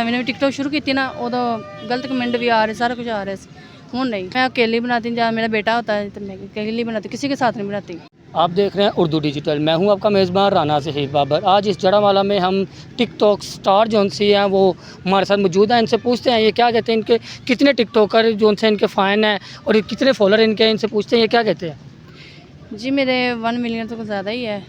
मैंने टिकटॉक शुरू की थी ना, उदो गलत कमेंट भी आ रहे, सारा कुछ आ रहा है। हूँ नहीं, मैं अकेली बनाती, जहाँ मेरा बेटा होता है तो मैं अकेली बनाती, किसी के साथ नहीं बनाती। आप देख रहे हैं उर्दू डिजिटल। मैं हूं आपका मेज़बान राना ज़हीर बाबर। आज इस जड़ावाला में हम टिकटॉक स्टार जौन सी हैं वो हमारे साथ मौजूद हैं। इनसे पूछते हैं ये क्या कहते हैं, इनके कितने टिकटॉकर जौन से इनके फ़ैन हैं और ये कितने फॉलोअर इनके हैं। इनसे पूछते हैं ये क्या कहते हैं। जी मेरे 1 मिलियन तो कुछ ज़्यादा ही है,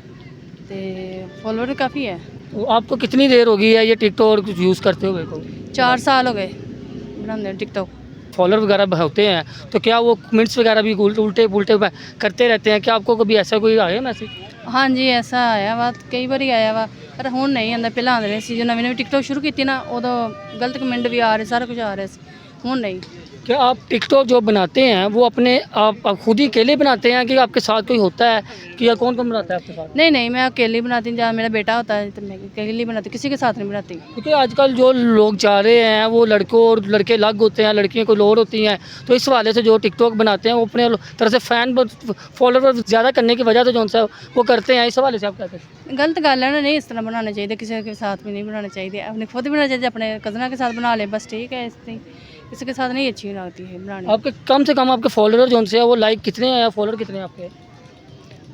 तो फॉलोअर काफ़ी है। तो आपको कितनी देर हो गई है ये टिकटॉक यूज़ करते हुए को? 4 साल हो गए बनाते टिकटॉक। फॉलोअर वगैरह होते हैं तो क्या वो कमेंट्स वगैरह भी उल्टे पुल्टे करते रहते हैं? क्या आपको कभी ऐसा कोई आया मैसेज? हाँ जी, ऐसा आया वा, कई बार आया वा, पर हूँ नहीं आंदा। पहले आते रहे सी, जो नवी टिकटॉक शुरू की थी ना, उदो गलत कमेंट भी आ रहे, सारा कुछ आ रहा है। हूँ नहीं। क्या आप टिकटॉक जो बनाते हैं वो अपने आप खुद ही अकेले बनाते हैं कि आपके साथ कोई होता है कि या कौन कौन बनाता है आपके साथ? नहीं, मैं अकेली बनाती, जहाँ मेरा बेटा होता है तो मैं अकेली बनाती, किसी के साथ नहीं बनाती। क्योंकि आजकल जो लोग जा रहे हैं वो लड़कों और लड़के अलग होते हैं, लड़कियों को लोड होती हैं, तो इस हवाले से जो टिकटॉक बनाते हैं वो अपने तरह से फ़ैन फॉलोअर ज़्यादा करने की वजह से जो सा वो करते हैं। इस हवाले से आप क्या कहते हैं? गलत गल है ना, नहीं इस तरह बनाना चाहिए, किसी के साथ भी नहीं बनाना चाहिए। अपने खुद बनाना चाहिए, अपने कज़ना के साथ बना ले बस, ठीक है। किसी के साथ नहीं अच्छी लगती है बनानी। आपके कम से कम आपके फॉलोअर जो से है वो लाइक कितने हैं या फॉलोअर कितने हैं आपके?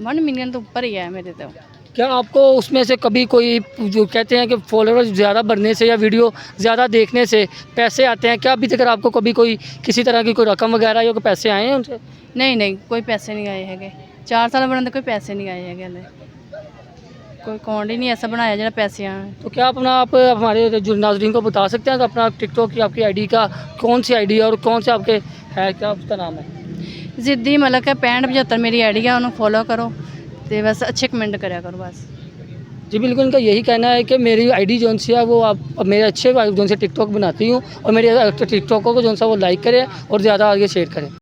1 मिलियन तो ऊपर ही है मेरे तो। क्या आपको उसमें से कभी कोई जो कहते हैं कि फॉलोअर ज़्यादा बढ़ने से या वीडियो ज़्यादा देखने से पैसे आते हैं, क्या अभी तक आपको कभी कोई किसी तरह की कोई रकम वगैरह या कोई पैसे आए हैं उनसे? नहीं, कोई पैसे नहीं आए है। 4 साल बनाते कोई पैसे नहीं आए है, कोई अकाउंट ही नहीं ऐसा बनाया जरा पैसे आए। तो क्या अपना आप हमारे जो नाज़रीन को बता सकते हैं कि अपना टिकटॉक की आपकी आईडी का कौन सी आईडी है और कौन से आपके है, क्या उसका नाम है? जिद्दी मलक है 6575 मेरी आईडी है, उन्होंने फॉलो करो तो बस अच्छे कमेंट कराया करो बस। जी बिल्कुल, इनका यही कहना है कि मेरी आईडी जो सी है वो आप मेरे अच्छे जो से टिकटॉक बनाती हूँ और मेरे टिकटॉक को जो सा वो लाइक करें और ज़्यादा आगे शेयर करें।